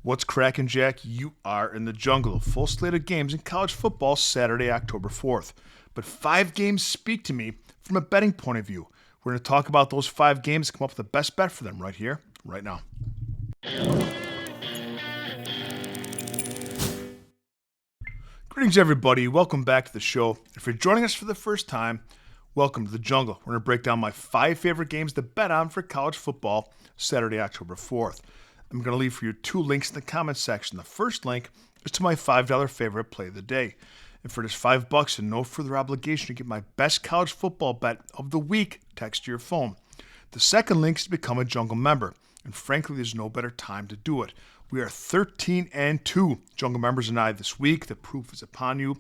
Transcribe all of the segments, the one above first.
What's cracking, Jack? You are in the jungle. A full slate of games in college football Saturday, October 4th. But 5 games speak to me from a betting point of view. We're going to talk about those 5 games and come up with the best bet for them right here, right now. Greetings, everybody. Welcome back to the show. If you're joining us for the first time, welcome to the jungle. We're going to break down my 5 favorite games to bet on for college football Saturday, October 4th. I'm going to leave for you 2 links in the comments section. The first link is to my $5 favorite play of the day. And for just $5 and no further obligation to get my best college football bet of the week, text to your phone. The second link is to become a jungle member. And frankly, there's no better time to do it. We are 13-2 jungle members and I this week. The proof is upon you.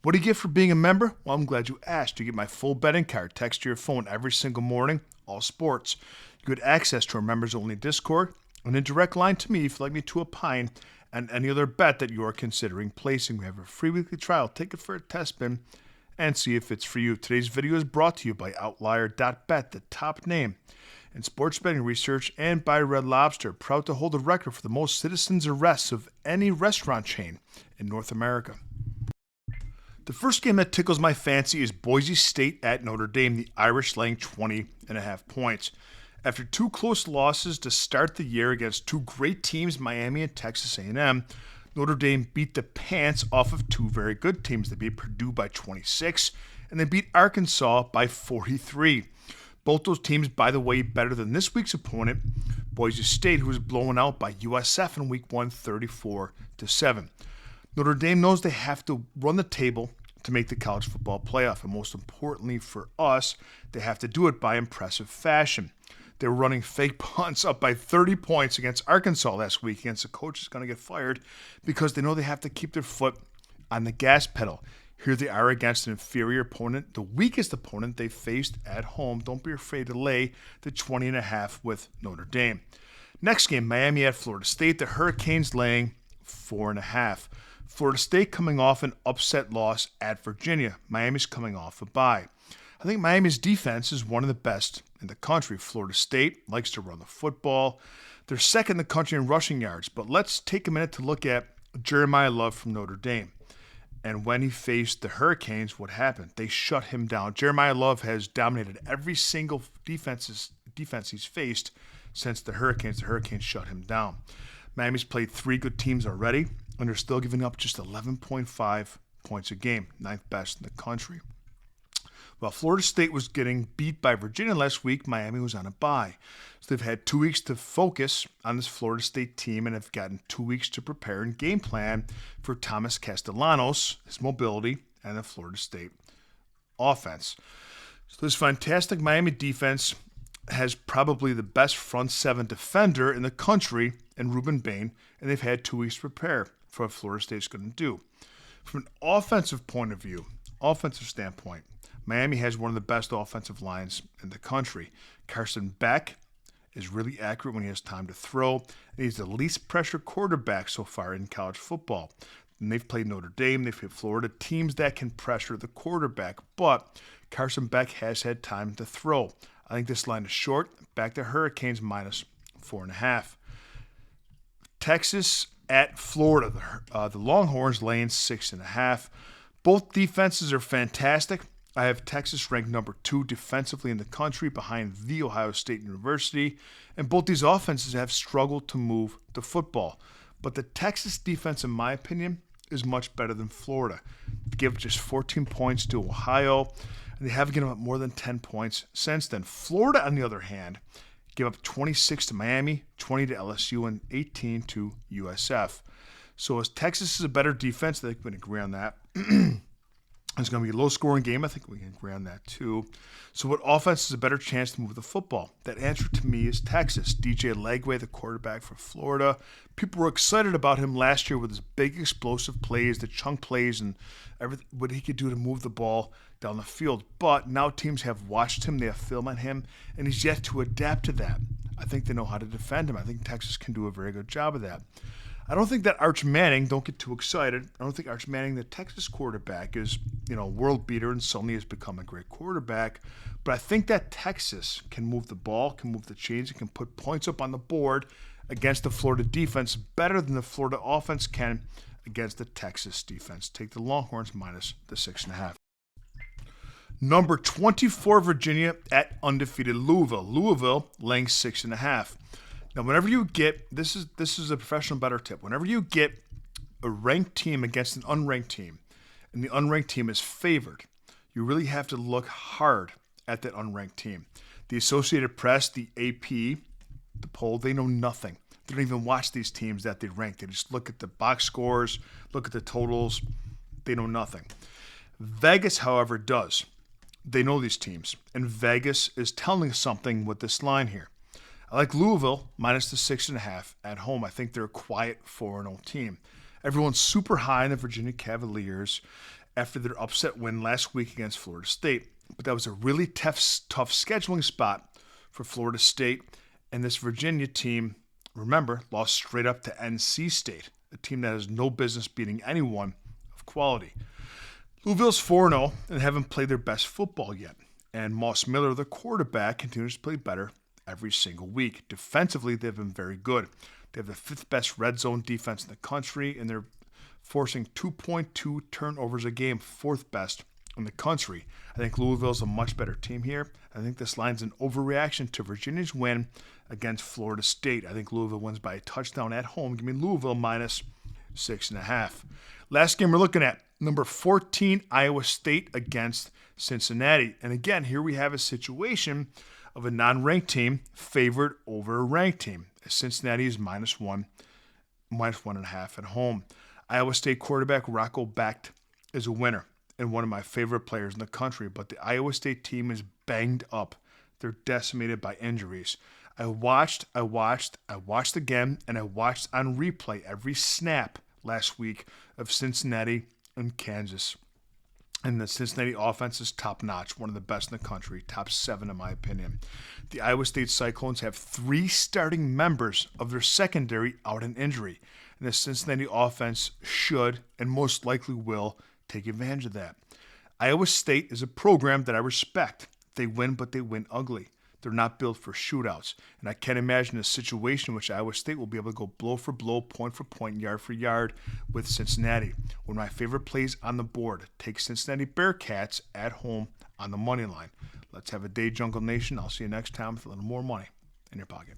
What do you get for being a member? Well, I'm glad you asked. You get my full betting card text to your phone every single morning, all sports. You get access to our members-only Discord and a direct line to me if you'd like me to opine on any other bet that you are considering placing. We have a free weekly trial. Take it for a test spin and see if it's for you. Today's video is brought to you by Outlier.bet, the top name in sports betting research, and by Red Lobster, proud to hold the record for the most citizens arrests of any restaurant chain in North America. The first game that tickles my fancy is Boise State at Notre Dame, the Irish laying 20.5 points. After 2 close losses to start the year against 2 great teams, Miami and Texas A&M, Notre Dame beat the pants off of 2 very good teams. They beat Purdue by 26, and they beat Arkansas by 43. Both those teams, by the way, better than this week's opponent, Boise State, who was blown out by USF in Week 1, 34-7. Notre Dame knows they have to run the table to make the college football playoff, and most importantly for us, they have to do it by impressive fashion. They were running fake punts up by 30 points against Arkansas last week against a coach that's going to get fired because they know they have to keep their foot on the gas pedal. Here they are against an inferior opponent, the weakest opponent they faced at home. Don't be afraid to lay the 20.5 with Notre Dame. Next game, Miami at Florida State. The Hurricanes laying 4.5. Florida State coming off an upset loss at Virginia. Miami's coming off a bye. I think Miami's defense is one of the best in the country. Florida State likes to run the football. They're second in the country in rushing yards. But let's take a minute to look at Jeremiah Love from Notre Dame. And when he faced the Hurricanes, what happened? They shut him down. Jeremiah Love has dominated every single defense he's faced since the Hurricanes. The Hurricanes shut him down. Miami's played 3 good teams already, and they're still giving up just 11.5 points a game, 9th best in the country. While Florida State was getting beat by Virginia last week, Miami was on a bye. So they've had 2 weeks to focus on this Florida State team and have gotten 2 weeks to prepare and game plan for Thomas Castellanos, his mobility, and the Florida State offense. So this fantastic Miami defense has probably the best front 7 defender in the country in Ruben Bain, and they've had 2 weeks to prepare for what Florida State's going to do. From an offensive point of view, offensive standpoint, Miami has one of the best offensive lines in the country. Carson Beck is really accurate when he has time to throw, and he's the least pressure quarterback so far in college football. And they've played Notre Dame, they've played Florida, teams that can pressure the quarterback, but Carson Beck has had time to throw. I think this line is short. Back to Hurricanes minus 4.5. Texas at Florida, the Longhorns laying 6.5. Both defenses are fantastic. I have Texas ranked number 2 defensively in the country behind The Ohio State University, and both these offenses have struggled to move the football. But the Texas defense, in my opinion, is much better than Florida. They gave just 14 points to Ohio, and they haven't given up more than 10 points since then. Florida, on the other hand, gave up 26 to Miami, 20 to LSU, and 18 to USF. So as Texas is a better defense, I think we can agree on that. It's going to be a low-scoring game. I think we can agree on that, too. So what offense is a better chance to move the football? That answer to me is Texas. DJ Legway, the quarterback for Florida. People were excited about him last year with his big explosive plays, the chunk plays, and everything, what he could do to move the ball down the field. But now teams have watched him. They have film on him, and he's yet to adapt to that. I think they know how to defend him. I think Texas can do a very good job of that. I don't think that Arch Manning, don't get too excited, I don't think Arch Manning, the Texas quarterback, is, world beater and suddenly has become a great quarterback. But I think that Texas can move the ball, can move the chains, and can put points up on the board against the Florida defense better than the Florida offense can against the Texas defense. Take the Longhorns minus the 6.5. Number 24, Virginia at undefeated Louisville. Louisville laying 6.5. Now, whenever you get, this is a professional better tip. Whenever you get a ranked team against an unranked team, and the unranked team is favored, you really have to look hard at that unranked team. The Associated Press, the AP, the poll, they know nothing. They don't even watch these teams that they rank. They just look at the box scores, look at the totals. They know nothing. Vegas, however, does. They know these teams, and Vegas is telling us something with this line here. I like Louisville minus the 6.5 at home. I think they're a quiet 4-0 team. Everyone's super high in the Virginia Cavaliers after their upset win last week against Florida State. But that was a really tough scheduling spot for Florida State. And this Virginia team, remember, lost straight up to NC State, a team that has no business beating anyone of quality. Louisville's 4-0 and haven't played their best football yet. And Moss Miller, the quarterback, continues to play better every single week. Defensively, they've been very good. They have the 5th best red zone defense in the country, and they're forcing 2.2 turnovers a game, 4th best in the country. I think Louisville's a much better team here. I think this line's an overreaction to Virginia's win against Florida State. I think Louisville wins by a touchdown at home. Give me Louisville minus 6.5. Last game we're looking at, number 14, Iowa State against Cincinnati. And again, here we have a situation of a non-ranked team favored over a ranked team. Cincinnati is minus 1.5 at home. Iowa State quarterback Rocco Becht is a winner and one of my favorite players in the country, but the Iowa State team is banged up. They're decimated by injuries. I watched again, and I watched on replay every snap last week of Cincinnati and Kansas. And the Cincinnati offense is top-notch, one of the best in the country, top 7 in my opinion. The Iowa State Cyclones have 3 starting members of their secondary out in injury. And the Cincinnati offense should and most likely will take advantage of that. Iowa State is a program that I respect. They win, but they win ugly. They're not built for shootouts. And I can't imagine a situation in which Iowa State will be able to go blow for blow, point for point, yard for yard with Cincinnati. One of my favorite plays on the board. Take Cincinnati Bearcats at home on the money line. Let's have a day, Jungle Nation. I'll see you next time with a little more money in your pocket.